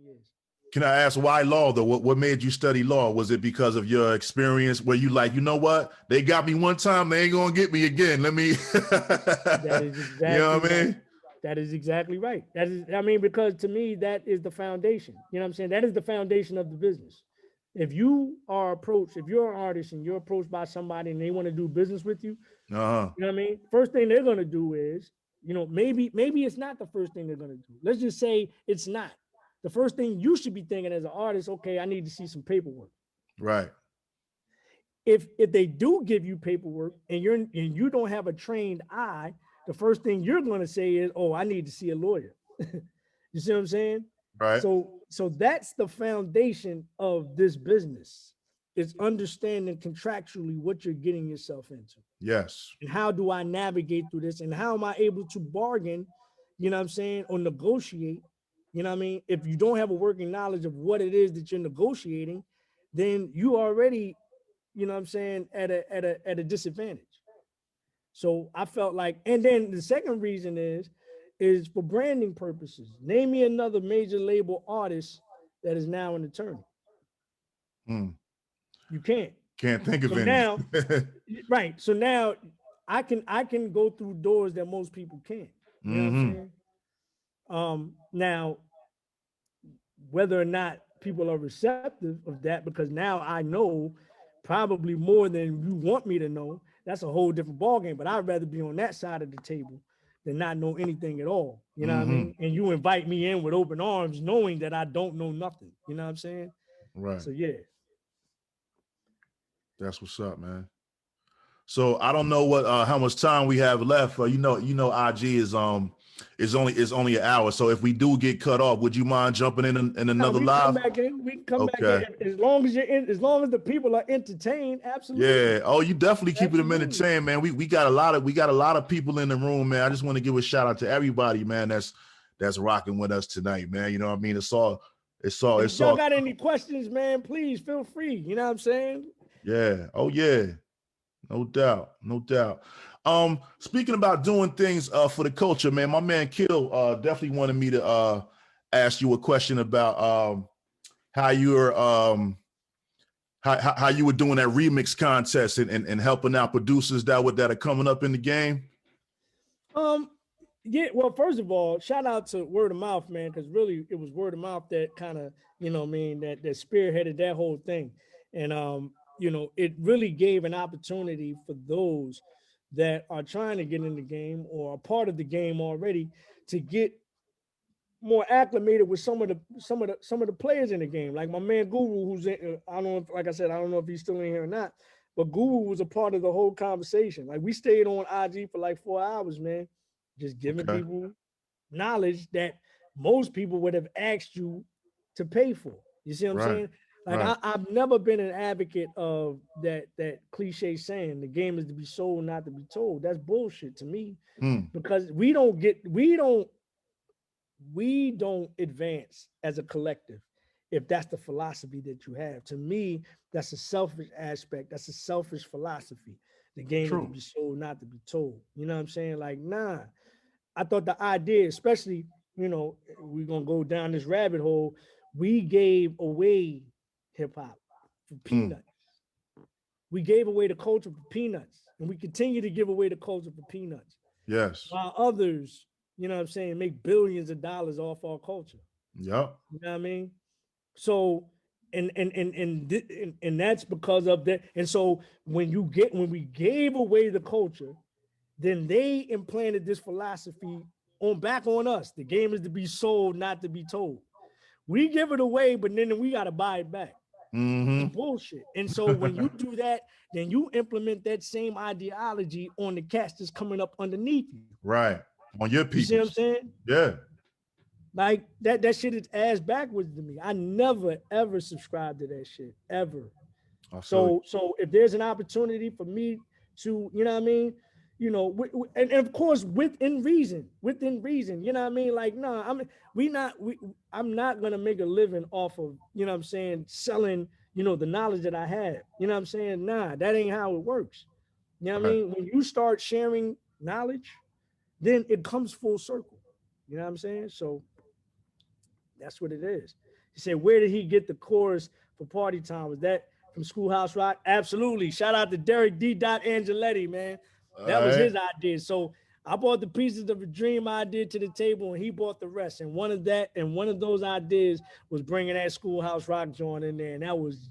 years. Can I ask why law though? What made you study law? Was it because of your experience where you like, you know what? They got me one time, they ain't gonna get me again. Let me That is exactly you know what I mean? right. That is exactly right. That is, I mean, because to me, that is the foundation. You know what I'm saying? That is the foundation of the business. If you are approached, if you're an artist and you're approached by somebody and they want to do business with you, Uh-huh. you know what I mean? First thing they're gonna do is, maybe it's not the first thing they're gonna do. Let's just say it's not. The first thing you should be thinking as an artist, okay, I need to see some paperwork. Right. If they do give you paperwork and you don't have a trained eye, the first thing you're gonna say is, oh, I need to see a lawyer. You see what I'm saying? Right. So that's the foundation of this business. It's understanding contractually what you're getting yourself into. Yes. And how do I navigate through this? And how am I able to bargain, you know what I'm saying, or negotiate, you know what I mean? If you don't have a working knowledge of what it is that you're negotiating, then you already, you know what I'm saying, at a disadvantage. So I felt like, and then the second reason is for branding purposes. Name me another major label artist that is now an attorney. You can't. Can't think of So any. now, right. So now I can go through doors that most people can't. You know what I'm saying? Now, whether or not people are receptive of that, because now I know probably more than you want me to know, that's a whole different ballgame. But I'd rather be on that side of the table than not know anything at all. You know what I mean? And you invite me in with open arms, knowing that I don't know nothing. You know what I'm saying? Right. So yeah. That's what's up, man. So I don't know what how much time we have left. You know, IG is only an hour. So if we do get cut off, would you mind jumping in another live? We can come back in as long as as long as the people are entertained. Absolutely. Yeah. Oh, you definitely keep them entertained, man. We got a lot of people in the room, man. I just want to give a shout out to everybody, man. That's rocking with us tonight, man. You know what I mean? It's all. If y'all got any questions, man, please feel free. You know what I'm saying? Yeah. Oh yeah. No doubt. Speaking about doing things for the culture, man, my man Kill definitely wanted me to ask you a question about how you're how you were doing that remix contest and helping out producers that are coming up in the game. Yeah, well, first of all, shout out to word of mouth, man, because really it was word of mouth that kind of, you know what I mean, that spearheaded that whole thing. And you know, it really gave an opportunity for those that are trying to get in the game or are part of the game already to get more acclimated with some of the players in the game. Like my man Guru, who's in, I don't know if, like I said, I don't know if he's still in here or not, but Guru was a part of the whole conversation. Like we stayed on IG for like 4 hours, man, just giving people knowledge that most people would have asked you to pay for. You see what I'm saying? Like I've never been an advocate of that cliche saying the game is to be sold, not to be told. That's bullshit to me, because we don't advance as a collective if that's the philosophy that you have. To me, that's a selfish aspect. That's a selfish philosophy. The game is to be sold, not to be told. You know what I'm saying? Like, nah. I thought the idea, especially, you know, we're gonna go down this rabbit hole. We gave away hip hop for peanuts. We gave away the culture for peanuts, and we continue to give away the culture for peanuts. Yes. While others, you know what I'm saying, make billions of dollars off our culture. Yep. You know what I mean? So, and that's because of that. And so when we gave away the culture, then they implanted this philosophy back on us. The game is to be sold, not to be told. We give it away, but then we got to buy it back. It's bullshit. And so when you do that, then you implement that same ideology on the cast that's coming up underneath you. Right. On your people. You see what I'm saying? Yeah. Like that shit is ass backwards to me. I never, ever subscribed to that shit, ever. So if there's an opportunity for me to, you know what I mean? You know, and of course, within reason, you know what I mean? Like, no, I'm not going to make a living off of, you know what I'm saying, selling, you know, the knowledge that I have. You know what I'm saying? Nah, that ain't how it works. You know what I mean? When you start sharing knowledge, then it comes full circle. You know what I'm saying? So that's what it is. He said, where did he get the chorus for Party Time? Was that from Schoolhouse Rock? Absolutely. Shout out to Derek D. Angeletti, man. All That was right. his idea. So I brought the pieces of a dream idea to the table, and he brought the rest. And one of those ideas was bringing that Schoolhouse Rock joint in there, and that was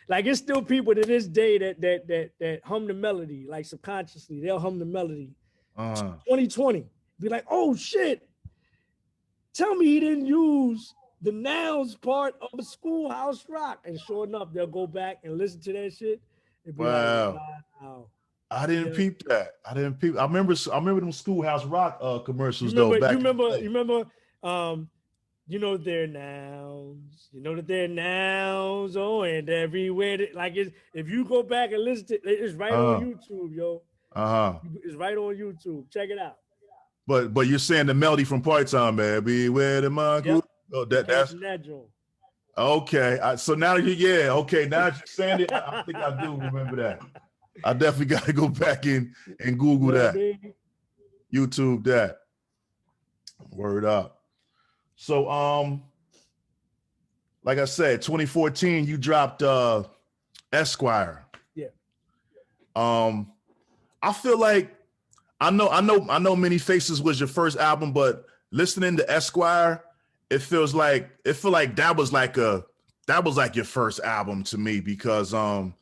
like it's still people to this day that hum the melody, like subconsciously they'll hum the melody. 2020, be like, oh shit, tell me he didn't use the nouns part of a Schoolhouse Rock. And sure enough, they'll go back and listen to that shit and be Wow. like, wow. I didn't peep that. I remember them Schoolhouse Rock commercials You though. remember, you know their nouns. You know that they're nouns. Oh, and everywhere. Like if you go back and listen to it, it's right on YouTube, yo. It's right on YouTube. Check it out. But you're saying the melody from Party Time, man. Beware the monkey. Yep. Oh, that's that joint. Okay. So now okay. Now that you're saying it, I think I do remember that. I definitely got to go back and Google that. Baby. YouTube that. Word up. So like I said, 2014, you dropped Esquire. Yeah. I feel like I know Many Faces was your first album, but listening to Esquire, it feels like that was like your first album to me, because I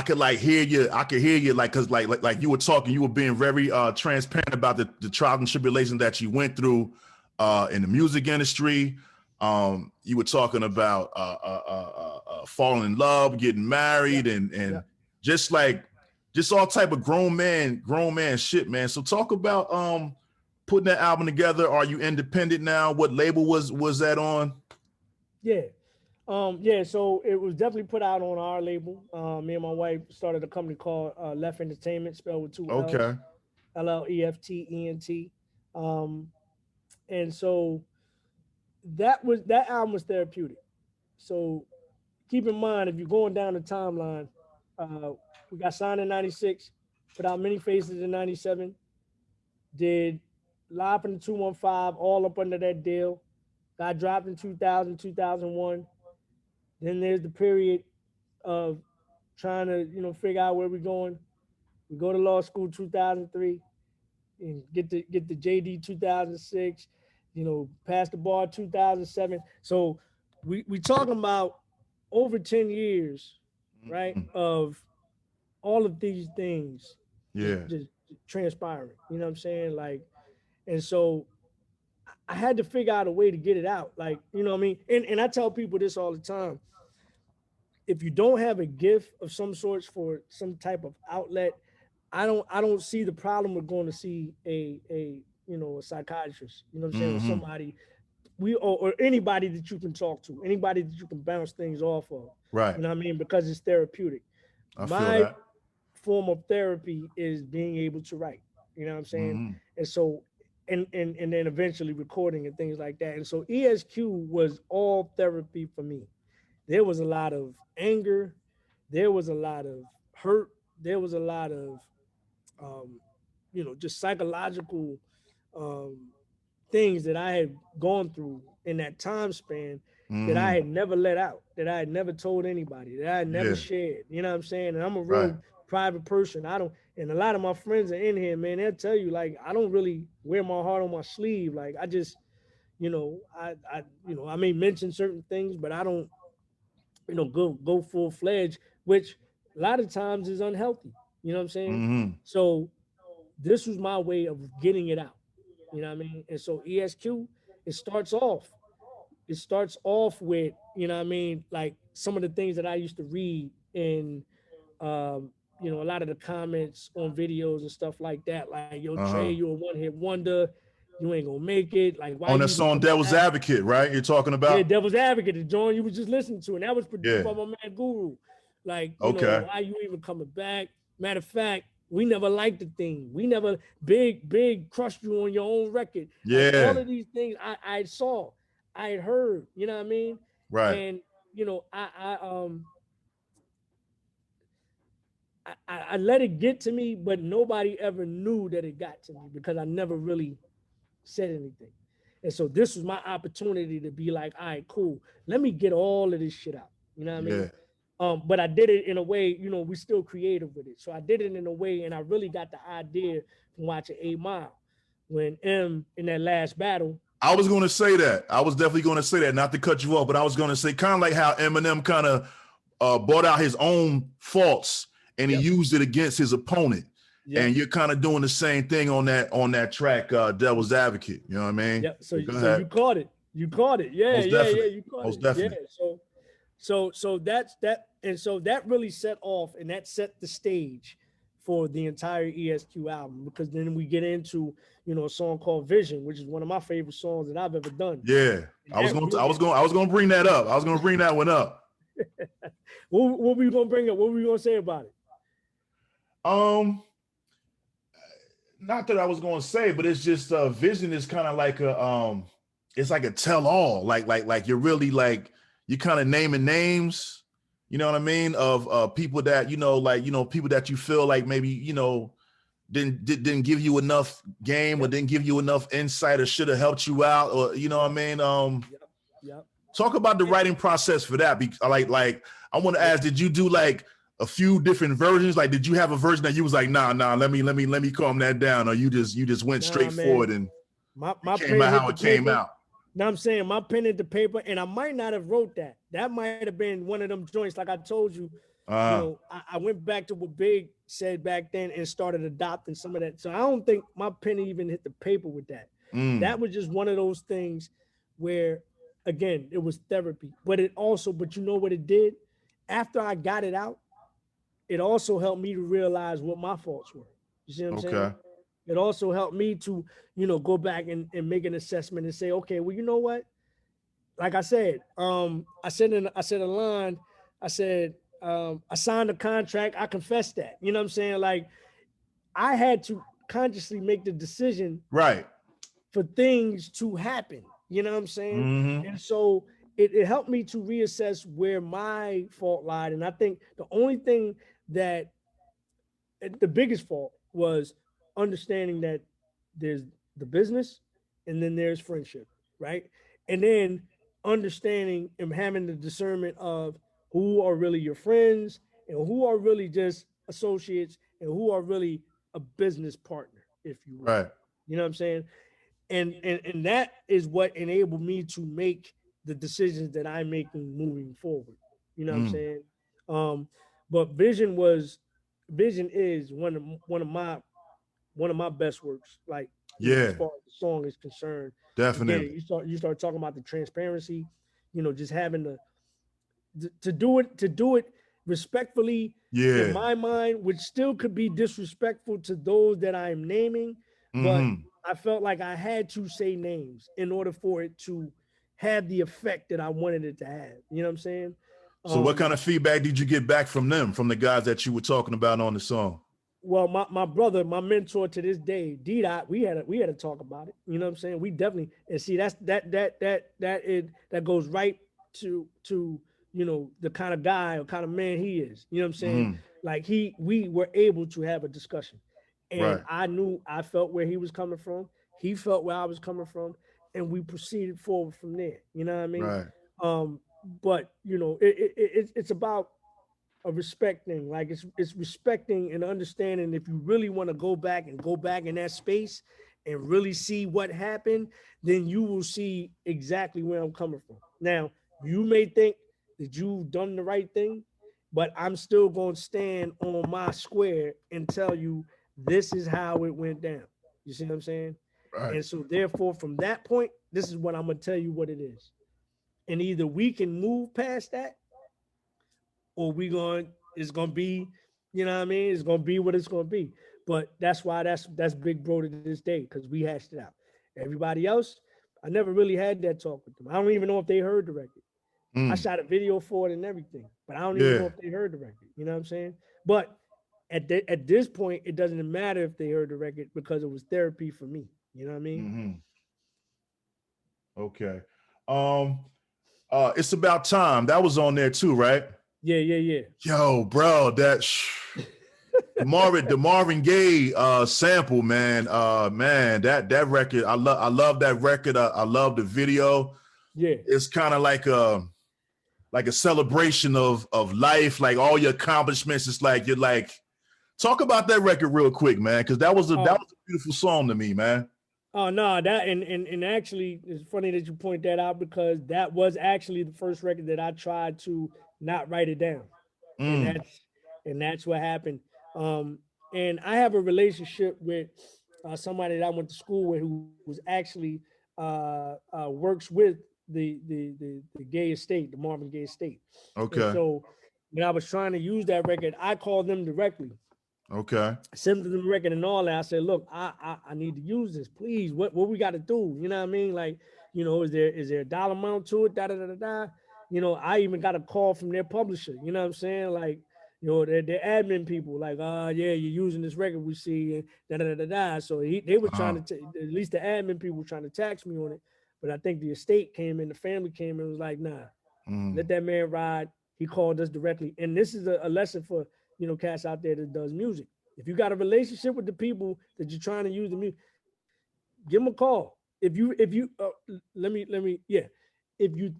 could like hear you. I could hear you like, cause like you were talking, you were being very transparent about the trials and tribulations that you went through in the music industry. You were talking about falling in love, getting married, and just all type of grown man shit, man. So talk about putting that album together. Are you independent now? What label was that on? Yeah. So it was definitely put out on our label. Me and my wife started a company called Left Entertainment, spelled with two L's. Okay. LLEFTENT. And so that album was therapeutic. So keep in mind, if you're going down the timeline, we got signed in 96, put out Many Faces in 97, did Live from the 215, all up under that deal, got dropped in 2000, 2001. Then there's the period of trying to, figure out where we're going. We go to law school 2003 and get the JD 2006, pass the bar 2007. So we talking about over 10 years, right, of all of these things just transpiring. You know what I'm saying? Like, and so I had to figure out a way to get it out. Like, you know what I mean? And I tell people this all the time. If you don't have a gift of some sorts for some type of outlet, I don't see the problem with going to see a psychiatrist, you know what I'm saying, or somebody or anybody that you can talk to, anybody that you can bounce things off of. Right. You know what I mean? Because it's therapeutic. My form of therapy is being able to write. You know what I'm saying? And so and then eventually recording and things like that. And so ESQ was all therapy for me. There was a lot of anger. There was a lot of hurt. There was a lot of, just psychological things that I had gone through in that time span that I had never let out, that I had never told anybody, that I had never shared. You know what I'm saying? And I'm a real private person. And a lot of my friends are in here, man. They'll tell you, like, I don't really wear my heart on my sleeve. Like, I just, I may mention certain things, but I don't, go full fledged, which a lot of times is unhealthy. You know what I'm saying? So this was my way of getting it out. You know what I mean? And so ESQ, it starts off with, like some of the things that I used to read in, a lot of the comments on videos and stuff like that. Like, yo, Trey, you're a one-hit wonder. You ain't gonna make it. Like, why on the song Devil's Advocate, right? You're talking about? Yeah, Devil's Advocate, the joint you was just listening to, and that was produced by my man Guru. Like, why you even coming back? Matter of fact, we never liked the thing. We never big crushed you on your own record. Yeah. Like, all of these things I saw, I had heard. You know what I mean? Right. And I let it get to me, but nobody ever knew that it got to me because I never really said anything. And so this was my opportunity to be like, all right, cool. Let me get all of this shit out. You know what I Yeah. mean? But I did it in a way, we still creative with it. So I did it in a way, and I really got the idea from watching 8 Mile when M in that last battle. I was going to say that. I was definitely going to say that, not to cut you off, but I was going to say kind of like how Eminem kind of brought out his own faults and he used it against his opponent. Yep. And you're kind of doing the same thing on that track, Devil's Advocate. You know what I mean? Yeah. So you caught it. You caught it. Yeah. Most yeah. Definitely. Yeah. You caught Most it. Definitely. Yeah. So that's that. And so that really set off, and that set the stage for the entire ESQ album, because then we get into, a song called Vision, which is one of my favorite songs that I've ever done. Yeah. I was going to bring that up. I was going to bring that one up. What were you going to bring up? What were you going to say about it? Not that I was going to say, but it's just Vision is kind of like it's like a tell all, like you're really like, you're kind of naming names, you know what I mean, of people that, people that you feel like maybe, didn't give you enough game, or didn't give you enough insight, or should have helped you out, or you know what I mean. Talk about the writing process for that. Like I want to ask, did you do like a few different versions? Like, did you have a version that you was like, nah, let me calm that down, or you just went straight forward and my came out how it came out? Now I'm saying my pen hit the paper, and I might not have wrote that. That might have been one of them joints. Like I told you, I went back to what Big said back then and started adopting some of that. So I don't think my pen even hit the paper with that. That was just one of those things where, again, it was therapy. But you know what it did? After I got it out, it also helped me to realize what my faults were. You see what I'm saying? It also helped me to, go back and make an assessment and say, okay, well, you know what? Like I said, I said a line, I said, I signed a contract. I confessed that. You know what I'm saying? Like, I had to consciously make the decision for things to happen. You know what I'm saying? Mm-hmm. And so it helped me to reassess where my fault lied. And I think the only thing that the biggest fault was understanding that there's the business and then there's friendship, right? And then understanding and having the discernment of who are really your friends and who are really just associates and who are really a business partner, if you will. Right. You know what I'm saying? And that is what enabled me to make the decisions that I'm making moving forward. You know what I'm saying? But Vision is one of my best works. Like, as far as the song is concerned, definitely. Again, you start talking about the transparency, just having to do it respectfully. In my mind, which still could be disrespectful to those that I'm naming, but I felt like I had to say names in order for it to have the effect that I wanted it to have. You know what I'm saying? So what kind of feedback did you get back from them, from the guys that you were talking about on the song? Well, my brother, my mentor to this day, D-Dot, we had to talk about it. You know what I'm saying? We definitely, and see, that goes right to the kind of guy or kind of man he is. You know what I'm saying? Like we were able to have a discussion, and I felt where he was coming from. He felt where I was coming from, and we proceeded forward from there. You know what I mean? Right. But it's about a respect thing. Like it's respecting and understanding. If you really want to go back in that space and really see what happened, then you will see exactly where I'm coming from. Now, you may think that you've done the right thing, but I'm still going to stand on my square and tell you this is how it went down. You see what I'm saying? Right. And so therefore, from that point, this is what I'm going to tell you what it is. And either we can move past that, or it's going to be, you know what I mean? It's going to be what it's going to be. But that's why that's Big Bro to this day, because we hashed it out. Everybody else, I never really had that talk with them. I don't even know if they heard the record. I shot a video for it and everything, but I don't even know if they heard the record. You know what I'm saying? But at this point, it doesn't matter if they heard the record, because it was therapy for me. You know what I mean? Okay. It's About Time. That was on there too, right? Yeah. Yo, bro, the Marvin Gaye sample, man. Man, that record, I love that record. I love the video. Yeah. It's kind of like a celebration of life, like all your accomplishments. It's like you're like, talk about that record real quick, man, because that was a beautiful song to me, man. Oh no, that and actually it's funny that you point that out because that was actually the first record that I tried to not write it down. And that's what happened. And I have a relationship with somebody that I went to school with who was actually works with the gay estate, the Marvin Gaye estate. And Okay. so when I was trying to use that record, I called them directly. Okay. Sent them the record and all that. I said, look, I need to use this, please. What we got to do? You know what I mean? Like, you know, is there a dollar amount to it? Da da da da da. You know, I even got a call from their publisher. You know what I'm saying? Like, you know, they're admin people. Like, yeah, you're using this record we see, and da da da da da. So they were trying to, at least the admin people were trying to tax me on it. But I think the estate came in, the family came in, and was like, nah, let that man ride. He called us directly, and this is a lesson for, you know, cats out there that does music. If you got a relationship with the people that you're trying to use the music, give them a call. If you if you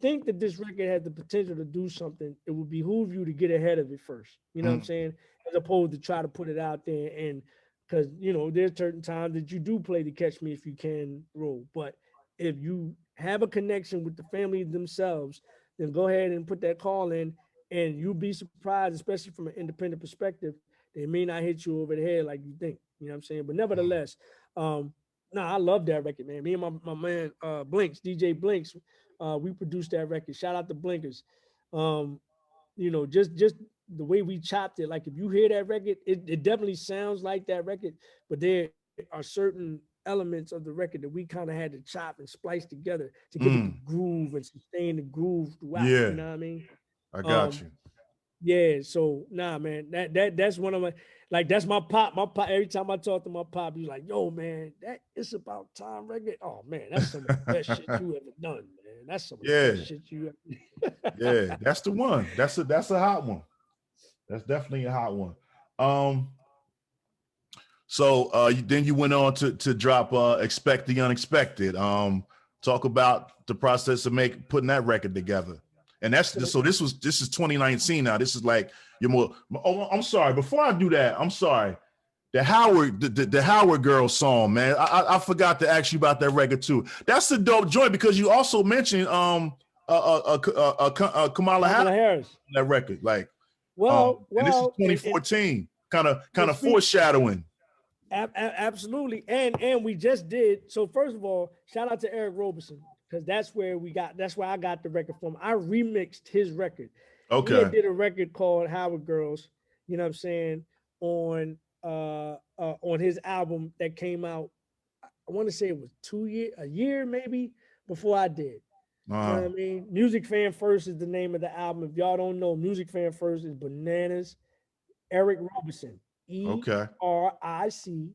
think that this record has the potential to do something, it would behoove you to get ahead of it first. You know what I'm saying? As opposed to try to put it out there, and because, you know, there's certain times that you do play the Catch Me If You Can role. But if you have a connection with the family themselves, then go ahead and put that call in, and you'll be surprised, especially from an independent perspective. They may not hit you over the head like you think. You know what I'm saying? But nevertheless, I love that record, man. Me and my man Blinks, DJ Blinks, we produced that record. Shout out to Blinkers. You know, just the way we chopped it. Like, if you hear that record, it definitely sounds like that record, but there are certain elements of the record that we kind of had to chop and splice together to get the groove and sustain the groove throughout. Yeah. You know what I mean? I got you. Yeah, so nah, man, that's one of my, like, that's my pop. My pop, every time I talk to my pop, he's like, yo, man, that It's About Time record. Oh man, that's some of the best shit you ever done, man. That's some of the best shit you ever. Yeah, that's the one. That's a hot one. That's definitely a hot one. So then you went on to drop Expect the Unexpected. Talk about the process of putting that record together. And that's so this is 2019 now. This is like you're more. Oh, I'm sorry. Before I do that, I'm sorry. The Howard Girl song, man. I forgot to ask you about that record too. That's a dope joint because you also mentioned Kamala Harris on that record. Like, and this is 2014. Kind of foreshadowing. Absolutely, and we just did. So first of all, shout out to Eric Roberson, because that's where I got the record from. I remixed his record. Okay. He did a record called Howard Girls, you know what I'm saying, on his album that came out, I want to say it was a year maybe before I did. You know what I mean? Music Fan First is the name of the album. If y'all don't know, Music Fan First is bananas. Eric Roberson. ERICROBERSON.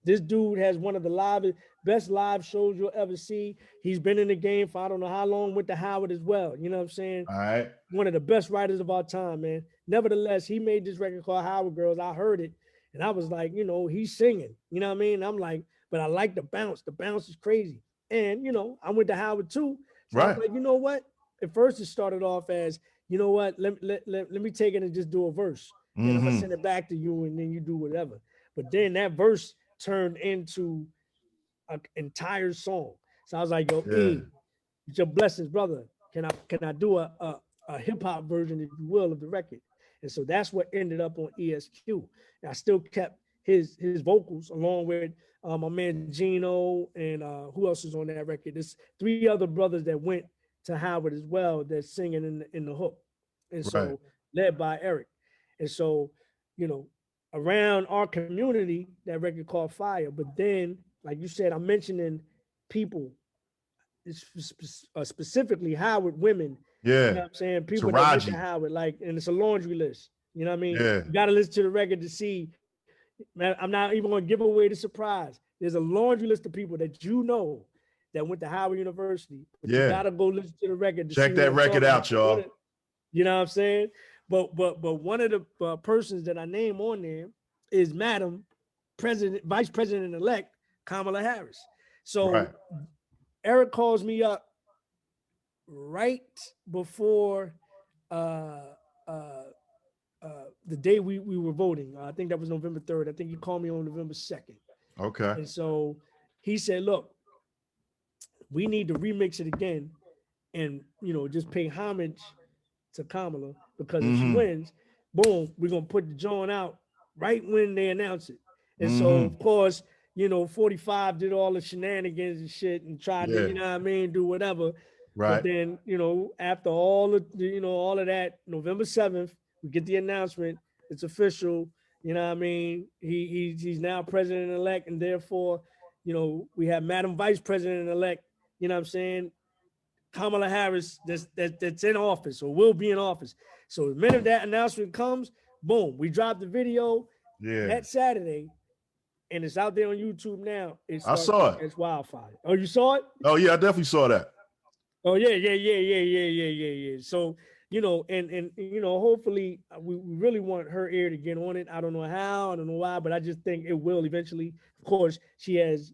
This dude has one of the best live shows you'll ever see. He's been in the game for I don't know how long, went to Howard as well. You know what I'm saying? All right. One of the best writers of our time, man. Nevertheless, he made this record called Howard Girls. I heard it and I was like, you know, he's singing. You know what I mean? I'm like, but I like the bounce. The bounce is crazy. And, you know, I went to Howard too. So I was like, you know what? At first it started off as, you know what, let me take it and just do a verse. And I'm gonna send it back to you and then you do whatever. But then that verse turned into an entire song. So I was like, yo, it's your blessings, brother. Can I do a hip-hop version, if you will, of the record? And so that's what ended up on ESQ. And I still kept his vocals along with my man Gino and who else is on that record? There's 3 other brothers that went to Howard as well that's singing in the hook. And so led by Eric. And so, you know, around our community, that record called Fire. But then, like you said, I'm mentioning people, specifically Howard women. Yeah. You know what I'm saying? People that went to Howard, like, and it's a laundry list. You know what I mean? Yeah. You got to listen to the record to see. Man, I'm not even going to give away the surprise. There's a laundry list of people that you know that went to Howard University. But you got to go listen to the record to check that record out, y'all. You know what I'm saying? but one of the persons that I name on there is Madam Vice President elect Kamala Harris. So Right. Eric calls me up right before uh, uh, the day we were voting. I think that was November 3rd. I think he called me on November 2nd. Okay. And so he said, look, we need to remix it again and, just pay homage to Kamala, because if she Mm-hmm. wins, boom, we're going to put the joint out right when they announce it. And so, Mm-hmm. of course, 45 did all the shenanigans and shit and tried to, Yeah. do whatever. But Right. then, after all of all of that, November 7th, we get the announcement. It's official. He's now president elect, and therefore, we have Madam Vice President elect. Kamala Harris that's in office or will be in office. So the minute that announcement comes, boom, we drop the video Yeah. that Saturday, and it's out there on YouTube now. It I starts to saw it. catch wildfire. Oh, you saw it? Oh yeah, I definitely saw that. Oh yeah. So and hopefully we really want her ear to get on it. I don't know how, I don't know why, but I just think it will eventually. Of course, she has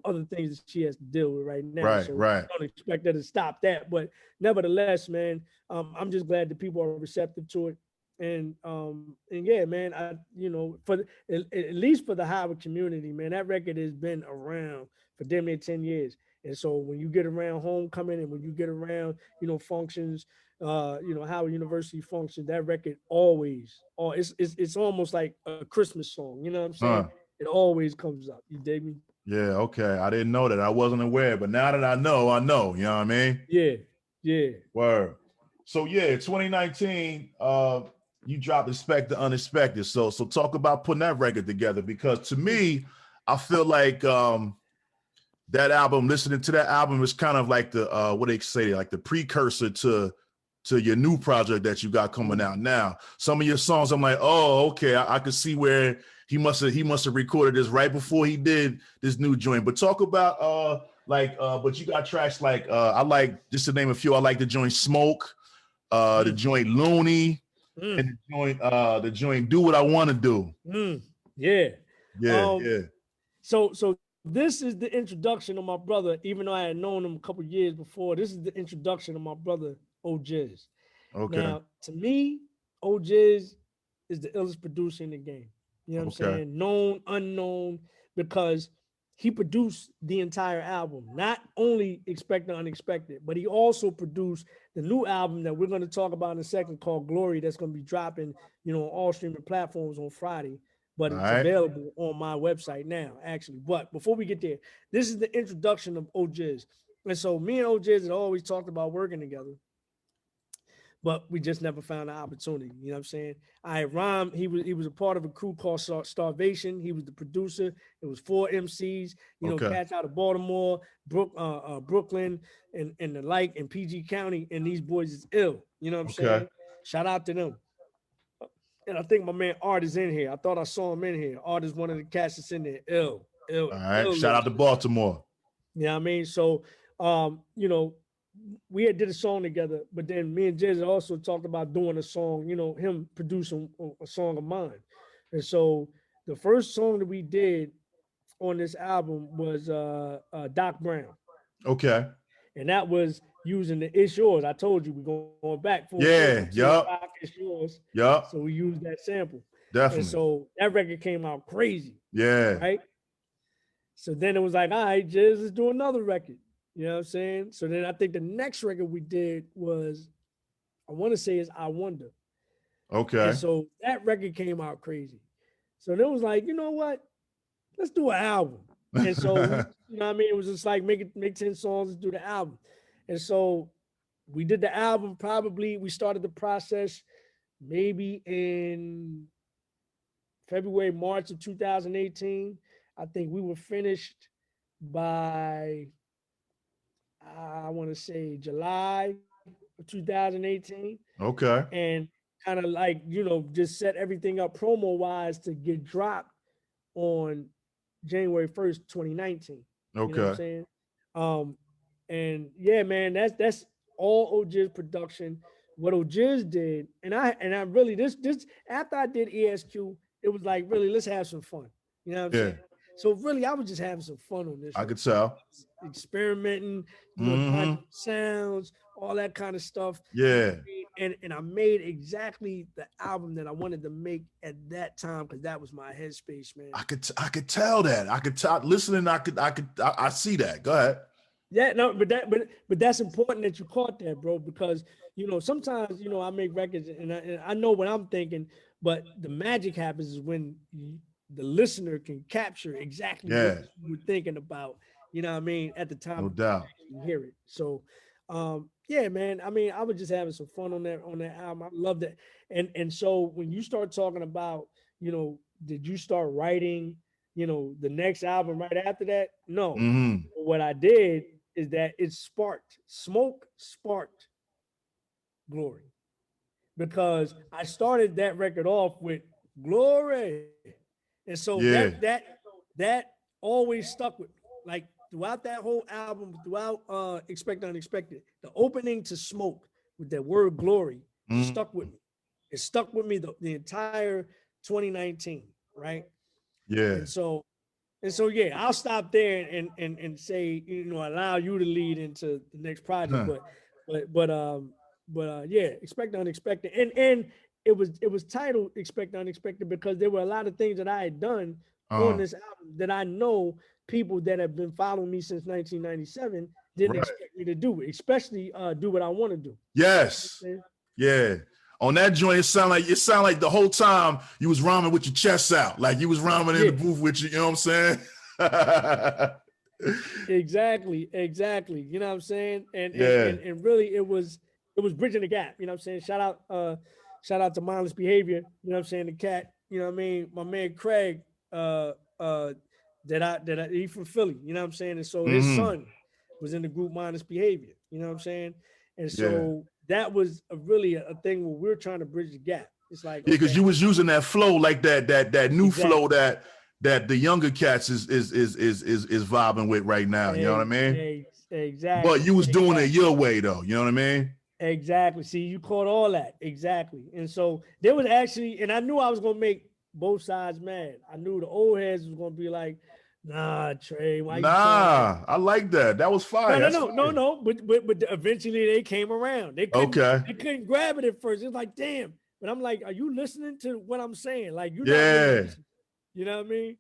other things that she has to deal with right now, Right. so Right. don't expect her to stop that. But nevertheless, man, I'm just glad that people are receptive to it. And yeah, man, I for at least for the Howard community, man, that record has been around for damn near 10 years. And so when you get around homecoming and when you get around, functions, Howard University functions, that record always, it's almost like a Christmas song. You know what I'm saying? It always comes up. You dig me? Yeah. Okay. I didn't know that. I wasn't aware, but now that I know, I know. You know what I mean? Yeah. Yeah. Word. So yeah, 2019, you dropped Expect the Unexpected. So talk about putting that record together, because to me, I feel like that album, listening to that album is kind of like the what they say, like the precursor to your new project that you got coming out now. Some of your songs, I'm like, oh, okay, I could see where he must have recorded this right before he did this new joint. But talk about but you got tracks like I like, just to name a few, I like the joint Smoke, the joint Looney, and the joint Do What I Want to Do. Yeah. Yeah. So this is the introduction of my brother, even though I had known him a couple years before. This is the introduction of my brother, O'Jiz. Okay. Now, to me, O'Jiz is the illest producer in the game. You know what I'm saying? Known, unknown, because he produced the entire album. Not only Expect the Unexpected, but he also produced the new album that we're going to talk about in a second called Glory, that's going to be dropping, on all streaming platforms on Friday. But it's available on my website now, actually. But before we get there, this is the introduction of O'Jiz. And so me and O'Jiz had always talked about working together, but we just never found an opportunity. You know what I'm saying? I rhymed. He was a part of a crew called Starvation. He was the producer. It was 4 MCs, cats out of Baltimore, Brooklyn, and the like, in PG County. And these boys is ill. You know what I'm saying? Shout out to them. And I think my man Art is in here. I thought I saw him in here. Art is one of the cats that's in there. Ill. All right. Shout out to Baltimore. You know what I mean? So, we had did a song together, but then me and Jez also talked about doing a song, him producing a song of mine. And so the first song that we did on this album was Doc Brown. Okay. And that was using the It's Yours. I told you we're going back for Yup. It's Yours. Yup. So we used that sample. Definitely. And so that record came out crazy. Yeah. Right? So then it was like, all right, Jez, let's do another record. You know what I'm saying? So then I think the next record we did was, I want to say, is I Wonder. Okay. And so that record came out crazy. So then it was like, you know what? Let's do an album. And so, you know what I mean? It was just like, make 10 songs and do the album. And so we did the album we started the process maybe in February, March of 2018. I think we were finished by, I want to say, July of 2018. Okay. And kind of like, just set everything up promo wise to get dropped on January 1st, 2019. Okay. You know what I'm saying? And yeah, man, that's all O'Jiz production. what O'Jiz did, and I really this after I did ESQ, it was like really let's have some fun. You know what I'm Yeah, saying? So really, I was just having some fun on this I could record, tell. experimenting, trying Mm-hmm. new sounds, all that kind of stuff. You know what Yeah, I mean? And I made exactly the album that I wanted to make at that time because that was my headspace, man. I could tell that. I could tell listening. I see that. Go ahead. Yeah, no, but that's important that you caught that, bro, because sometimes I make records and I know what I'm thinking, but the magic happens is when the listener can capture exactly what Yeah, you were thinking about. You know what I mean? At the no time doubt. you hear it. So, yeah, man. I mean, I was just having some fun on that album. I loved it. And so when you start talking about, did you start writing, the next album right after that? No. Mm-hmm. What I did is that it smoke sparked glory because I started that record off with glory. And so Yeah. that always stuck with me. Like throughout that whole album, throughout Expect the Unexpected, the opening to Smoke with that word glory Mm-hmm. stuck with me. It stuck with me the entire 2019, right? Yeah. And so yeah, I'll stop there and say, allow you to lead into the next project. Huh. But yeah, Expect the Unexpected. And it was titled Expect the Unexpected because there were a lot of things that I had done on Uh, this album that I know people that have been following me since 1997 didn't right. expect me to do, especially do what I want to do. Yes. Yeah. On that joint, it sound like the whole time you was rhyming with your chest out, like you was rhyming in the Yeah, booth with you. You know what I'm saying? exactly. You know what I'm saying? And and Yeah. and and really it was bridging the gap. You know what I'm saying? Shout out to Mindless Behavior. You know what I'm saying? The cat. You know what I mean? My man Craig. Uh, uh, he from Philly. You know what I'm saying? And so his Mm-hmm. son was in the group Mindless Behavior. You know what I'm saying? And Yeah. so that was really a thing where we're trying to bridge the gap. It's like Yeah, because okay, you was using that flow like that new flow exactly, that the younger cats is vibing with right now. You know what I mean? But exactly, you was doing it your way though. You know what I mean? exactly. See, you caught all that exactly. And so there was actually, and I knew I was gonna make both sides mad. I knew the old heads was gonna be like, "Nah, Trey, why you trying that?" Nah, I like that. That was No, fire. no, That's no, no, fire. no. But eventually they came around. They couldn't Okay. they couldn't grab it at first. It's like, damn. But I'm like, are you listening to what I'm saying? Like, you're not really Yeah. listening. You know what I mean?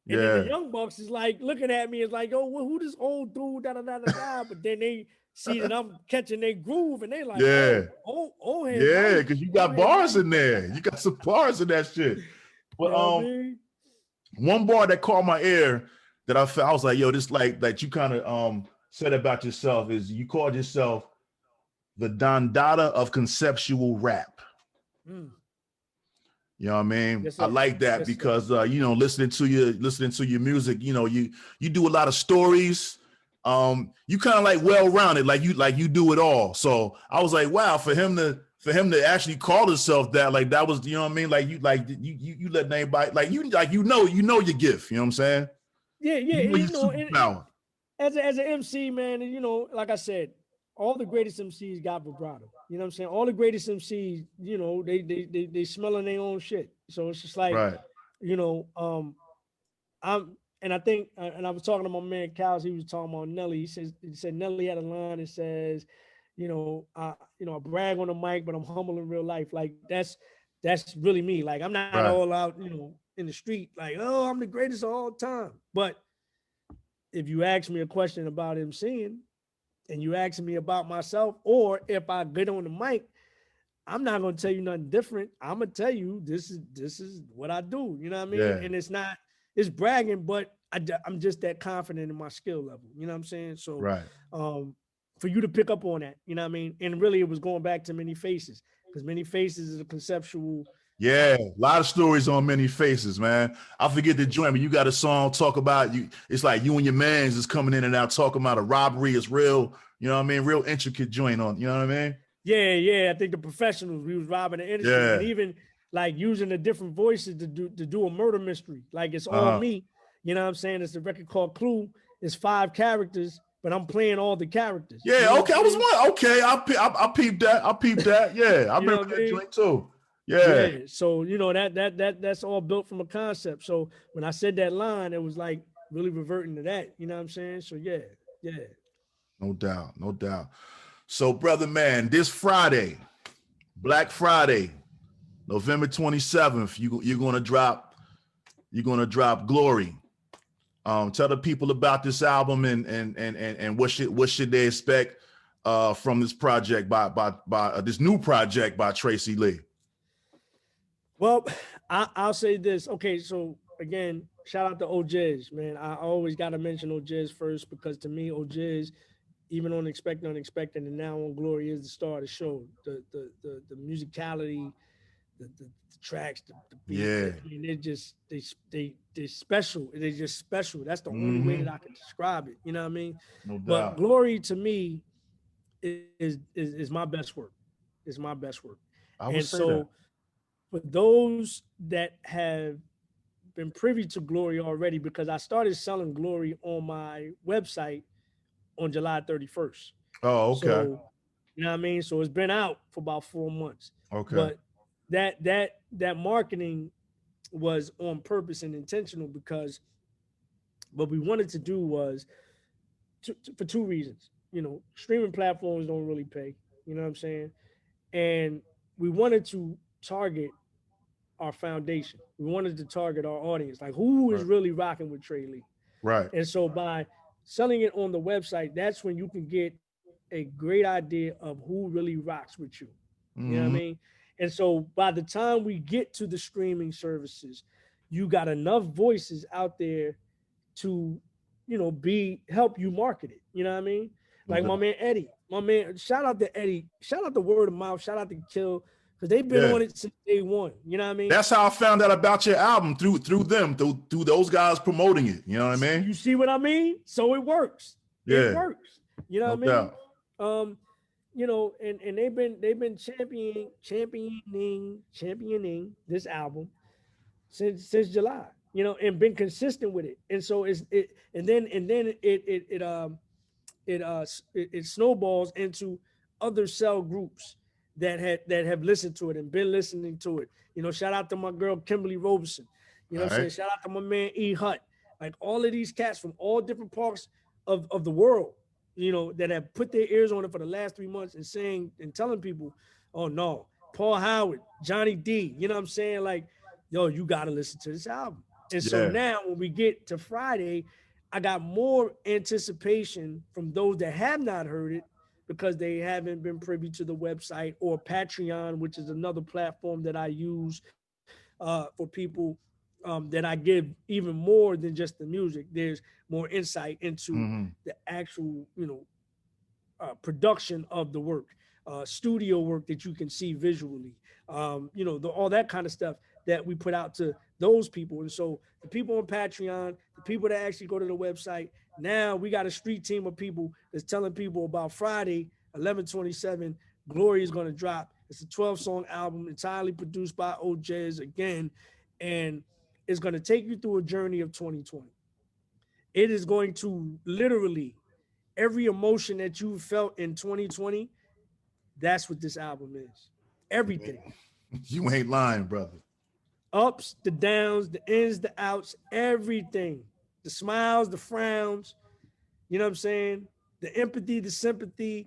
And then the Yeah. young bucks is like looking at me, is like, "Oh, well, who this old dude?" Da da da da da. But then they see that I'm catching their groove, and they like, Yeah. "Oh, old head Yeah. right, Because you old got head bars right." in there. You got some bars in that shit. You But know what I mean? one bar that caught my ear that I felt, I was like, yo, this like that you kind of said about yourself is you called yourself the Don Dada of conceptual rap. Mm. You know what I mean? Yes, I sir. like that Yes, sir. because listening to your music, you do a lot of stories. You kind of like well-rounded, like you do it all. So I was like, wow, for him to actually call himself that, like that was, you know what I mean? You let anybody like you know your gift, you know what I'm saying? Yeah, yeah. You know your And superpower. as an MC, man, and like I said, all the greatest MCs got vibrato. You know what I'm saying? All the greatest MCs, they smelling their own shit. So it's just like, Right. you know, and I think, and I was talking to my man Cows. He was talking about Nelly. He said Nelly had a line that says, I brag on the mic, but I'm humble in real life. Like that's really me. Like I'm not Right. all out, in the street, like, oh, I'm the greatest of all time. But if you ask me a question about him singing, and you ask me about myself, or if I get on the mic, I'm not gonna tell you nothing different. I'm gonna tell you this is what I do. You know what I mean? Yeah. And it's bragging, but I'm just that confident in my skill level. You know what I'm saying? So, Right. for you to pick up on that, you know what I mean? And really, it was going back to Many Faces because Many Faces is a conceptual. Yeah, a lot of stories on Many Faces, man. I forget the joint, but you got a song talk about you. It's like you and your mans is coming in and out talking about a robbery. It's real, you know what I mean? Real intricate joint on, you know what I mean? Yeah. I think the professionals, we was robbing the industry, and Yeah. even like using the different voices to do a murder mystery. Like it's all Uh-huh. me. You know what I'm saying? It's a record called Clue. It's 5 characters, but I'm playing all the characters. Yeah, you know okay. I was one. Okay, I peeped that. I peeped that. Yeah, I remember that joint too. Yeah. Yeah. So that's all built from a concept. So when I said that line, it was like really reverting to that. You know what I'm saying? So yeah. No doubt, no doubt. So, brother man, this Friday, Black Friday, November 27th, you're gonna drop Glory. Tell the people about this album and what should they expect from this project by this new project by Tracey Lee. Well, I'll say this. Okay, so again, shout out to OJs, man. I always got to mention OJs first because to me, OJs, even on Unexpected, and now on Glory is the star of the show. The musicality, the tracks, the beat. Yeah. I mean, they special. They're just special. That's the only way that I can describe it. You know what I mean? No doubt. But Glory to me is my best work. Is my best work. I would and say so that. for those that have been privy to Glory already, because I started selling Glory on my website on July 31st. Oh, okay. So, you know what I mean? So it's been out for about 4 months. Okay. But that marketing was on purpose and intentional because what we wanted to do was for two reasons. You know, streaming platforms don't really pay. You know what I'm saying? And we wanted to target our foundation. We wanted to target our audience, like who is really rocking with Trey Lee. Right. And so by selling it on the website, that's when you can get a great idea of who really rocks with you. You know what I mean? And so by the time we get to the streaming services, you got enough voices out there to, help you market it. You know what I mean? Like my man Eddie, shout out to Eddie, shout out to Word of Mouth, shout out to Kill, because they've been on it since day one. You know what I mean? That's how I found out about your album through those guys promoting it. You know what I mean? You see what I mean? So it works. Yeah. It works. You know what I mean? And they've been championing this album since July, and been consistent with it. And so it snowballs into other cell groups that have listened to it and been listening to it. Shout out to my girl Kimberly Robeson. What I'm saying? Shout out to my man E Hut. Like all of these cats from all different parts of the world, that have put their ears on it for the last 3 months and saying and telling people, oh no, Paul Howard, Johnny D, you know what I'm saying? Like, yo, you got to listen to this album. And so now when we get to Friday, I got more anticipation from those that have not heard it because they haven't been privy to the website or Patreon, which is another platform that I use for people that I give even more than just the music. There's more insight into the actual, production of the work, studio work that you can see visually, all that kind of stuff that we put out to those people. And so the people on Patreon, the people that actually go to the website, now we got a street team of people that's telling people about Friday, 11/27, Glory is going to drop. It's a 12-song album entirely produced by OJs again, and it's going to take you through a journey of 2020. It is going to literally every emotion that you felt in 2020, that's what this album is. Everything. You ain't lying, brother. Ups, the downs, the ins, the outs, everything. The smiles, the frowns, you know what I'm saying? The empathy, the sympathy,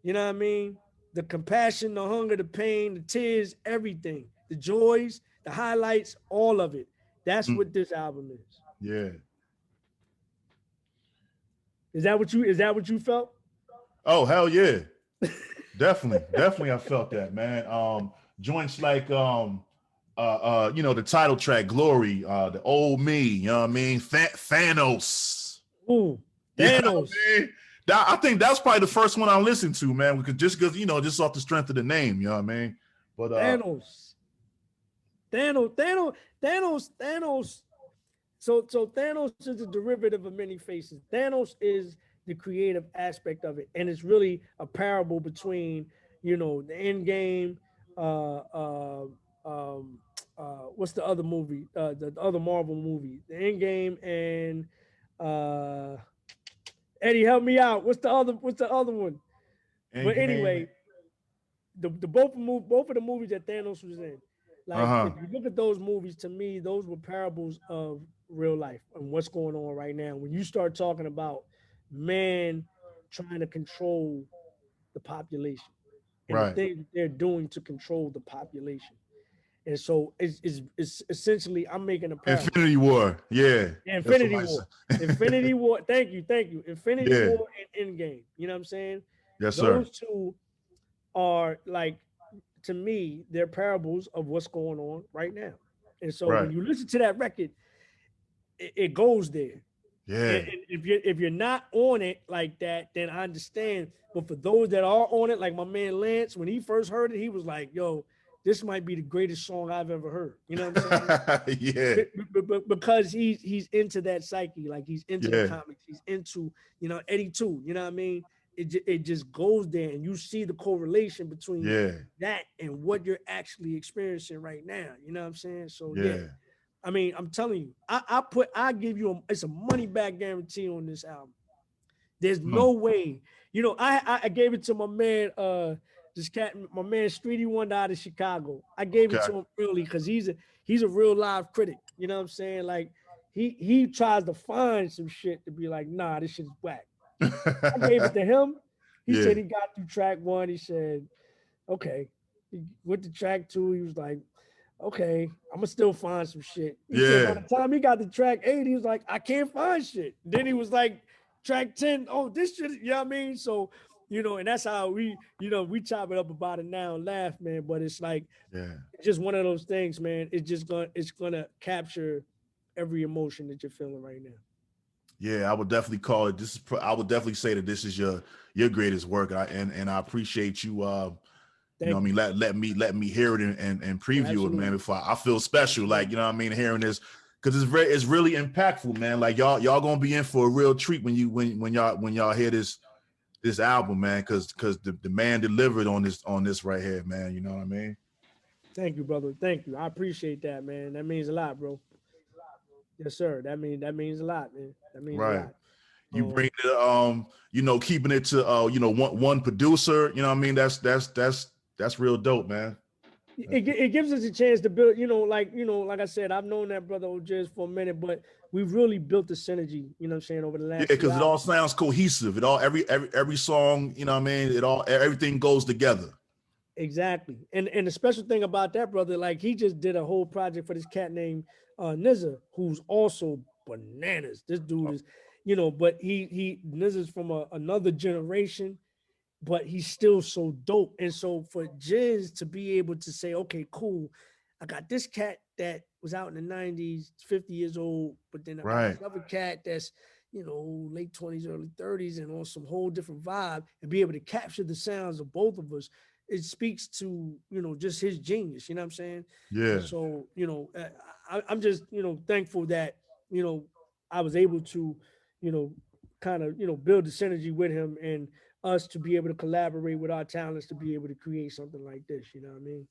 you know what I mean? The compassion, the hunger, the pain, the tears, everything. The joys, the highlights, all of it. That's what this album is. Yeah. Is that what you felt? Oh, hell yeah. Definitely I felt that, man. Joints like the title track Glory, the old me, you know what I mean? Thanos. Ooh, Thanos. You know I mean? I think that's probably the first one I listened to, man, because just off the strength of the name, you know what I mean? But Thanos. So Thanos is a derivative of many faces. Thanos is the creative aspect of it, and it's really a parable between, the end game. What's the other movie? The other Marvel movie, the end game, and Eddie, help me out. What's the other one? But Endgame. anyway, the both of the movies that Thanos was in, like Uh-huh. if you look at those movies, to me, those were parables of real life and what's going on right now. When you start talking about man trying to control the population and the Right. things that they're doing to control the population. And so it's essentially I'm making a parable. Infinity War. Yeah. That's what Infinity I War. said. Infinity War. Thank you. Infinity Yeah. War and Endgame. You know what I'm saying? Yes, sir. Those two are like, to me, they're parables of what's going on right now. And so when Right. you listen to that record, it goes there. And, Yeah. and if you're not on it like that, then I understand. But for those that are on it, like my man Lance, when he first heard it, he was like, "Yo, this might be the greatest song I've ever heard." You know what I'm saying? Yeah. Because he's into that psyche, like he's into the Yeah. comics, he's into Eddie too. You know what I mean? It just goes there, and you see the correlation between Yeah. that and what you're actually experiencing right now. You know what I'm saying? So yeah, Yeah. I mean, I'm telling you, I give you it's a money back guarantee on this album. There's Hmm. no way. I gave it to my man, this cat, my man Streety Wonder out of Chicago. I gave it Okay. to him early because he's a real live critic. You know what I'm saying? Like he tries to find some shit to be like, nah, this shit's whack. I gave it to him. He Yeah. said he got through track one. He said, okay. He went to track two. He was like, okay, I'm gonna still find some shit. He said by Yeah. the time he got to track 8, he was like, I can't find shit. Then he was like, track 10, oh, this shit, you know what I mean? So, and that's how we chop it up about it now and laugh, man. But it's like Yeah. it's just one of those things, man. It's gonna capture every emotion that you're feeling right now. Yeah, I would definitely call it. I would definitely say that this is your greatest work. And I appreciate you. Thank I mean, you. let me hear it and preview it, man. Absolutely. Before I feel special, like Absolutely. hearing this because it's really impactful, man. Like y'all gonna be in for a real treat when y'all hear this album, man. Because the man delivered on this right here, man. You know what I mean? Thank you, brother. Thank you. I appreciate that, man. That means a lot, bro. Yes, sir. That means a lot, man. That means a Right. lot. You bring Um, it, keeping it to one producer. You know what I mean? That's real dope, man. it gives us a chance to build, like I said, I've known that brother OJ for a minute, but we've really built the synergy, you know what I'm saying, over the Yeah, last few because it all albums. sounds cohesive. It all every song, you know what I mean? Everything goes together. Exactly. And the special thing about that brother, like he just did a whole project for this cat named Nizza, who's also bananas. This dude is, but he Nizza's from another generation, but he's still so dope. And so for Jizz to be able to say, okay, cool, I got this cat that was out in the 90s, 50 years old, but then I got Right. this other cat that's, late 20s, early 30s, and on some whole different vibe, and be able to capture the sounds of both of us. It speaks to, just his genius, you know what I'm saying? And Yeah. so, I'm just, thankful that, you know, I was able to, you know, kind of, build the synergy with him and us to be able to collaborate with our talents to be able to create something like this. You know what I mean?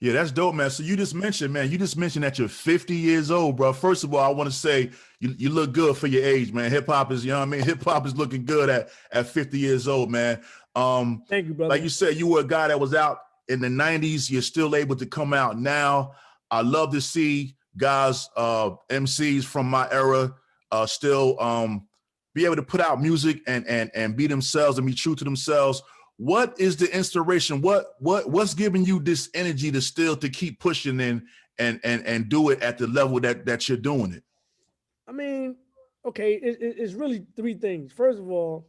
Yeah, that's dope, man. So you just mentioned, man, that you're 50 years old, bro. First of all, I want to say you look good for your age, man. Hip hop is, you know what I mean? Hip hop is looking good at 50 years old, man. Thank you, Like brother. you said, you were a guy that was out in the 90s. You're still able to come out now. I love to see guys, MCs from my era, still be able to put out music and be themselves and be true to themselves. What is the inspiration? What's giving you this energy to keep pushing and do it at the level that you're doing it? I mean, okay, it's really three things. First of all,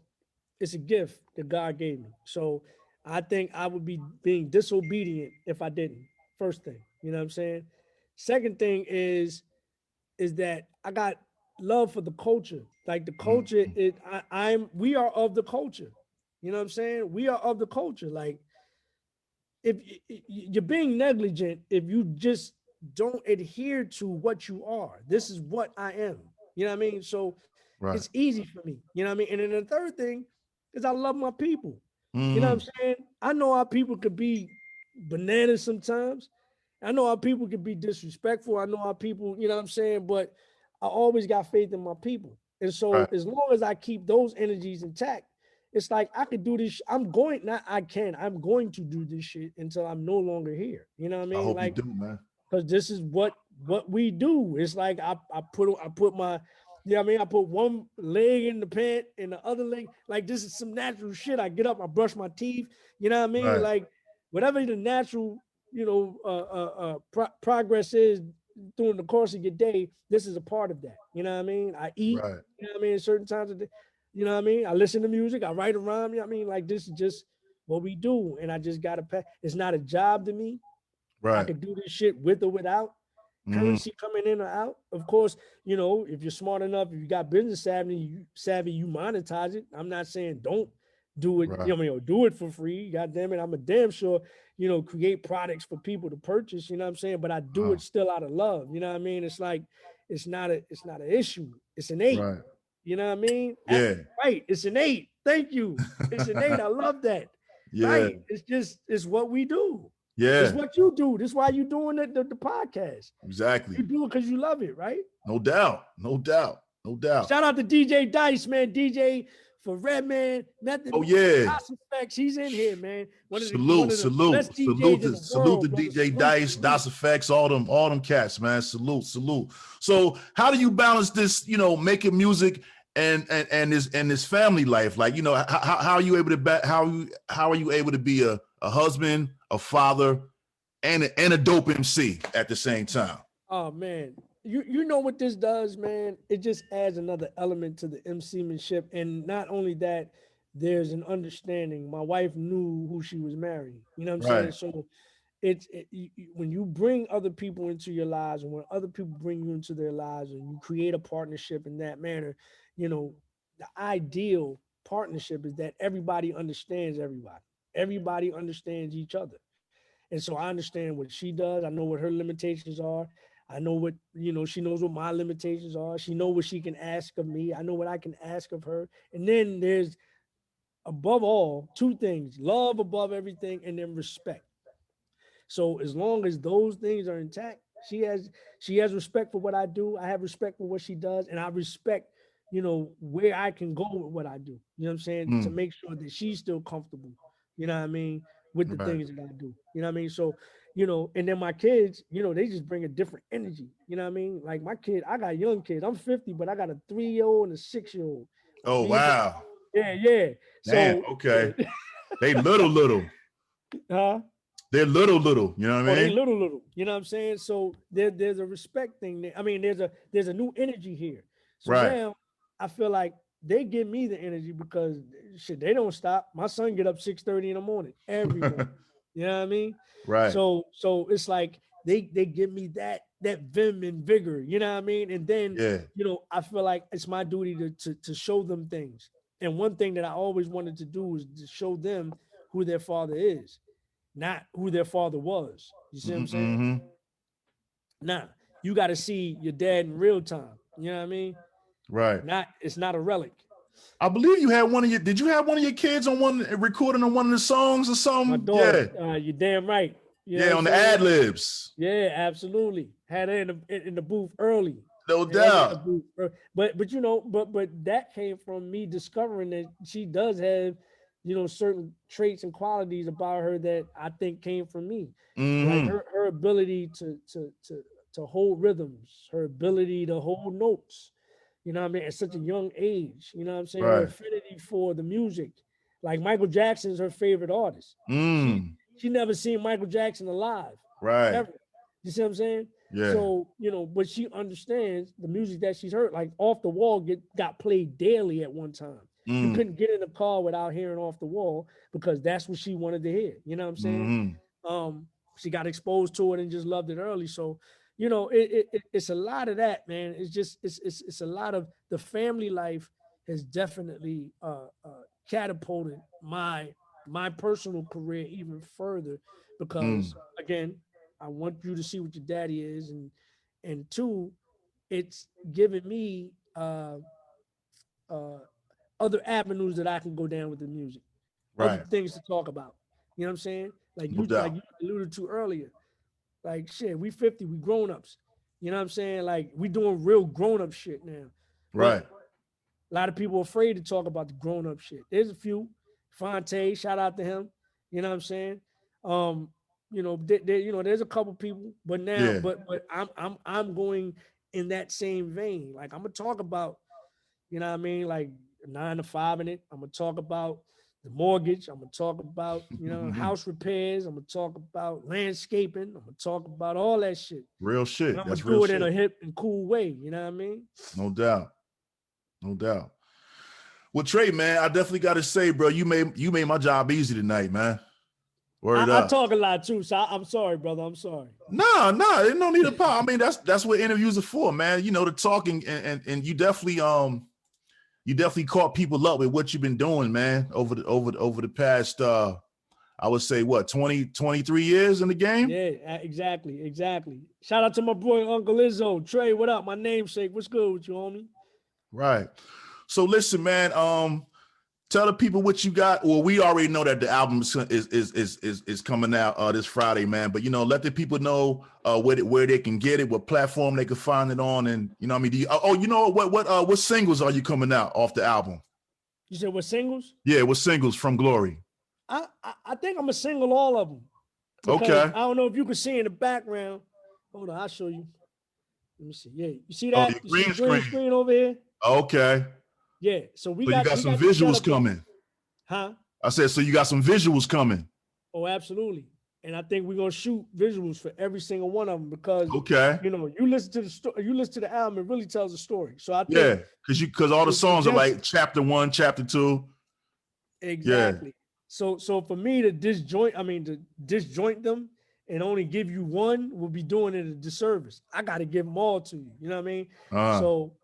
it's a gift that God gave me. So I think I would be being disobedient if I didn't. First thing, you know what I'm saying? Second thing is that I got love for the culture. Like the culture, Mhm. we are of the culture. You know what I'm saying? We are of the culture. Like if you're being negligent, if you just don't adhere to what you are, this is what I am. You know what I mean? So Right. it's easy for me. You know what I mean? And then the third thing is I love my people. You know what Hmm. I'm saying? I know how people could be bananas sometimes. I know how people could be disrespectful. I know how people, you know what I'm saying? But I always got faith in my people. And so Right. as long as I keep those energies intact, it's like I could do this. I'm going, not I can, I'm going to do this shit until I'm no longer here. You know what I I mean? hope you Like, do, man. because this is what we do. It's like I put my, you know what I mean? I put one leg in the pant and the other leg. Like this is some natural shit. I get up, I brush my teeth. You know what I mean? Right. Like whatever the natural, progress is during the course of your day, this is a part of that. You know what I mean? I eat. Right. You know what I mean? Certain times of the, you know what I mean? I listen to music. I write a rhyme. You know what I mean? Like this is just what we do, and I just gotta pay. It's not a job to me. I Right. could do this shit with or without Hmm. currency coming in or out. Of course, if you're smart enough, if you got business savvy, you monetize it. I'm not saying don't do it, Right. do it for free. God damn it. I'm a damn sure, create products for people to purchase, you know what I'm saying? But I do Uh-huh. it still out of love. You know what I mean? It's like it's not an issue. It's innate. Right. You know what I mean? Yeah. Right. It's innate. Thank you. It's innate. I love that. Yeah. Right. It's what we do. It's Yeah. what you do. This is why you're doing the podcast. Exactly. You do it because you love it, right? No doubt. No doubt. No doubt. Shout out to DJ Dice, man. DJ for Redman, Method, Oh yeah. House Effects. He's in here, man. One Salute, of the salute, best DJs in the salute to world, brother. DJ Dice, DOS Effects, all them cats, man. Salute, salute. So how do you balance this, making music and this family life? Like, how are you able to how are you able to be a husband, a father, and a dope MC at the same time? Oh man. You know what this does, man? It just adds another element to the MCmanship. And not only that, there's an understanding. My wife knew who she was marrying. You know what I'm saying? Right. So when you bring other people into your lives, and when other people bring you into their lives, and you create a partnership in that manner, the ideal partnership is that everybody understands everybody. Everybody understands each other. And so I understand what she does. I know what her limitations are. I know what, she knows what my limitations are. She knows what she can ask of me. I know what I can ask of her. And then there's, above all, two things: love above everything, and then respect. So as long as those things are intact, she has respect for what I do. I have respect for what she does, and I respect, where I can go with what I do. You know what I'm saying? To Mm, make sure that she's still comfortable. You know what I mean? With the right. things that I do. You know what I mean? So, and then my kids, they just bring a different energy. You know what I mean? Like my kid, I got young kids. I'm 50, but I got a 3-year-old and a 6-year-old. Oh Me and my, wow. yeah, yeah. Damn. So, Okay. They little. huh? They're little. You know what Oh, I they mean? little. You know what I'm saying? So there's a respect thing there. I mean, there's a new energy here. So Right. now I feel like they give me the energy because shit, they don't stop. My son get up 6:30 in the morning every morning. You know what I mean? Right. So it's like they give me that vim and vigor. You know what I mean? And then Yeah. I feel like it's my duty to show them things. And one thing that I always wanted to do is to show them who their father is, not who their father was. You see what I'm saying? Mm-hmm. Now, you got to see your dad in real time. You know what I mean? Right. It's not a relic. I believe you had did you have one of your kids on recording on one of the songs or My something? daughter, Yeah. you're damn right. You know Yeah, what I'm on the saying? ad libs. Yeah, absolutely. Had her in the booth early. No Had her in the doubt. booth. But that came from me discovering that she does have, certain traits and qualities about her that I think came from me. Like Mm-hmm. her ability to hold rhythms, her ability to hold notes, what I mean, at such a young age, you know what I'm saying? Her Right. affinity for the music. Like Michael Jackson's her favorite artist. She Mm. she never seen Michael Jackson alive, Right. ever. You see what I'm saying? Yeah. So, but she understands the music that she's heard. Like Off the Wall got played daily at one time. You Mm. couldn't get in the car without hearing Off the Wall because that's what she wanted to hear. You know what I'm saying? Mm-hmm. She got exposed to it and just loved it early. So, it's a lot of that, man. It's just it's a lot of the family life has definitely catapulted my personal career even further Mm. because again, I want you to see what your daddy is, and two, it's given me uh, other avenues that I can go down with the music, other Right. things to talk about. You know what I'm saying? Like No like doubt. you alluded to earlier. Like shit, we 50, we grown ups. You know what I'm saying? Like we doing real grown up shit now. Right. But A lot of people are afraid to talk about the grown-up shit. There's a few. Fonte, shout out to him. You know what I'm saying? There's a couple people, but now, Yeah, but I'm going in that same vein. Like I'm gonna talk about, you know what I mean, like 9 to 5 in it. I'm gonna talk about the mortgage. I'm gonna talk about, house repairs. I'm gonna talk about landscaping. I'm gonna talk about all that shit. real And shit. I'm gonna That's real do it in a shit. hip and cool way. You know what I mean? No doubt. No doubt. Well, Trey, man, I definitely got to say, bro, you made my job easy tonight, man. Word I up. talk a lot too, so I'm sorry, brother. I'm sorry. Nah, there's no need to pop. I mean, that's what interviews are for, man. You know, the talking and you definitely caught people up with what you've been doing, man, over the past I would say what 23 years in the game. Yeah, exactly. Shout out to my boy Uncle Izzo. Trey, what up? My namesake. What's good with you, homie? Right. So listen, man. Tell the people what you got. Well, we already know that the album is coming out this Friday, man. But let the people know where they can get it, what platform they can find it on, and what I mean. What singles are you coming out off the album? You said what singles? Yeah, what singles from Glory? I think I'm gonna single all of them. Okay. I don't know if you can see in the background. Hold on, I'll show you. Let me see. Yeah, you see Oh, that? your You see the green screen over here? Okay. Yeah. So you got some visuals coming. Huh? I said, so you got some visuals coming. Oh, absolutely. And I think we're gonna shoot visuals for every single one of them because you listen to the story, you listen to the album, it really tells a story. So I think because all the songs are like chapter 1, chapter 2. Exactly. Yeah. So for me to disjoint them and only give you one will be doing it a disservice. I got to give them all to you. You know what I mean? So,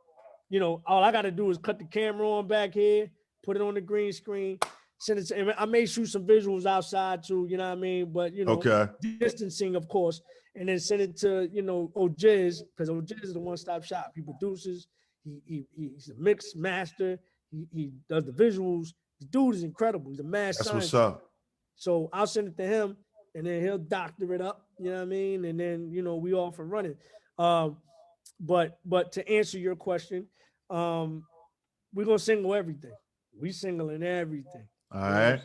all I got to do is cut the camera on back here, put it on the green screen, send it to, and I may shoot some visuals outside too, you know what I mean? But, distancing, of course, and then send it to, Ojiz, because Ojiz is the one-stop shop. He produces, he's a mix master, he does the visuals. The dude is incredible. He's a mad scientist. That's what's up. So I'll send it to him, and then he'll doctor it up. You know what I mean? And then we off and running. But to answer your question, we're gonna single everything. We singling everything. All right.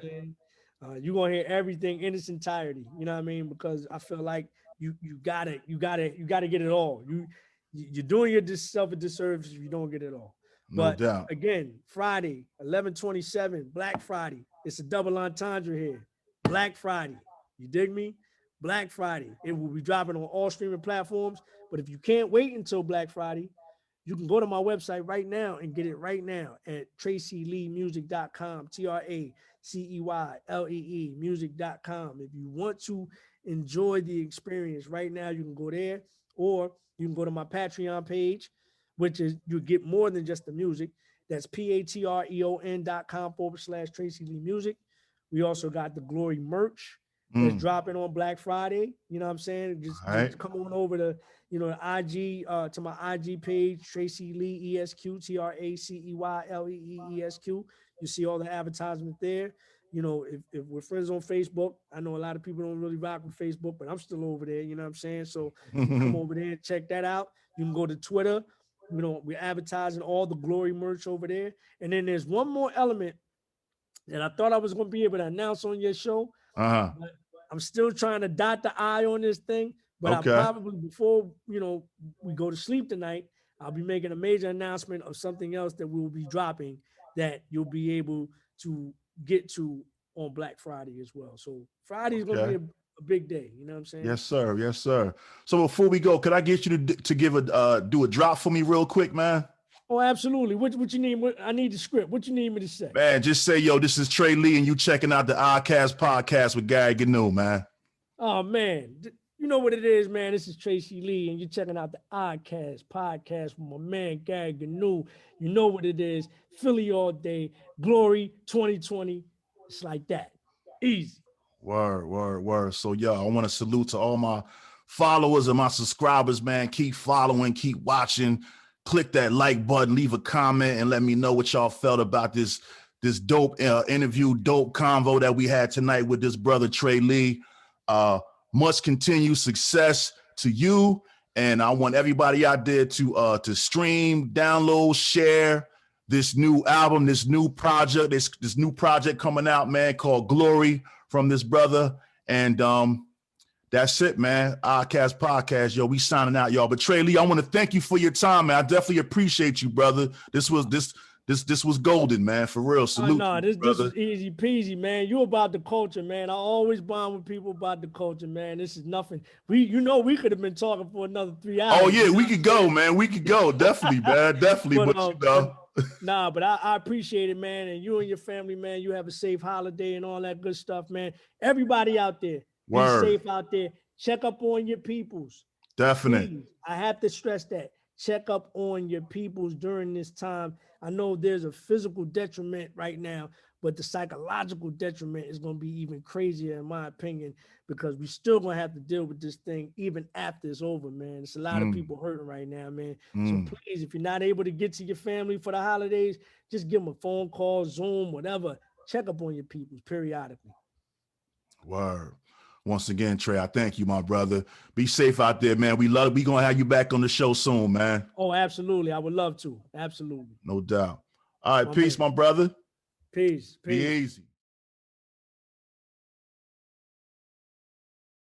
You're gonna hear everything in its entirety. You know what I mean? Because I feel like you gotta get it all. You're doing yourself a disservice if you don't get it all. No doubt. Again, Friday, 11/27, Black Friday. It's a double entendre here. Black Friday. You dig me? Black Friday. It will be dropping on all streaming platforms. But if you can't wait until Black Friday, you can go to my website right now and get it right now at TraceyLeeMusic.com, TraceYlee music.com. If you want to enjoy the experience right now, you can go there, or you can go to my Patreon page, which is you get more than just the music. That's patreon.com/Tracey Lee Music. We also got the Glory merch that's dropping on Black Friday. You know what I'm saying? Just come on over to, the IG, to my IG page, Tracey Lee ESQ, TraceYlee ESQ. You see all the advertisement there. If we're friends on Facebook, I know a lot of people don't really rock with Facebook, but I'm still over there. You know what I'm saying? So come over there and check that out. You can go to Twitter. We're advertising all the Glory merch over there. And then there's one more element that I thought I was going to be able to announce on your show. But I'm still trying to dot the I on this thing. But I probably, before, we go to sleep tonight, I'll be making a major announcement of something else that we will be dropping that you'll be able to get to on Black Friday as well. So Friday is going to be a big day. You know what I'm saying? Yes, sir. Yes, sir. So before we go, could I get you to give do a drop for me real quick, man? Oh, absolutely. What you need? I need the script. What you need me to say? Man, just say, yo, this is Trey Lee, and you checking out the Oddkast Podcast with Gary Gnu, man. Oh, man. You know what it is, man. This is Tracey Lee, and you're checking out the Oddkast Podcast with my man, Gary Gnu. You know what it is. Philly all day. Glory 2020. It's like that. Easy. Word. So, yo, I want to salute to all my followers and my subscribers, man. Keep following, keep watching. Click that like button, leave a comment, and let me know what y'all felt about this dope interview, dope convo that we had tonight with this brother, Trey Lee. Much continued success to you. And I want everybody out there to stream, download, share this new album, this new project, this new project coming out, man, called Glory from this brother. And that's it, man. Oddkast Podcast, yo. We signing out, y'all. But Trey Lee, I want to thank you for your time, man. I definitely appreciate you, brother. This was golden, man. For real. Salute. No, you, this is easy peasy, man. You about the culture, man. I always bond with people about the culture, man. This is nothing. We could have been talking for another 3 hours. Oh yeah, we could go, man. We could go, definitely, man, definitely. But I appreciate it, man. And you and your family, man. You have a safe holiday and all that good stuff, man. Everybody out there, be safe out there. Check up on your peoples. Definitely. Please, I have to stress that. Check up on your peoples during this time. I know there's a physical detriment right now, but the psychological detriment is going to be even crazier, in my opinion, because we still going to have to deal with this thing even after it's over, man. It's a lot of people hurting right now, man. So please, if you're not able to get to your family for the holidays, just give them a phone call, Zoom, whatever. Check up on your peoples periodically. Word. Once again, Trey, I thank you, my brother. Be safe out there, man. We gonna have you back on the show soon, man. Oh, absolutely. I would love to. Absolutely. No doubt. All right, peace, my brother. Peace. Be easy.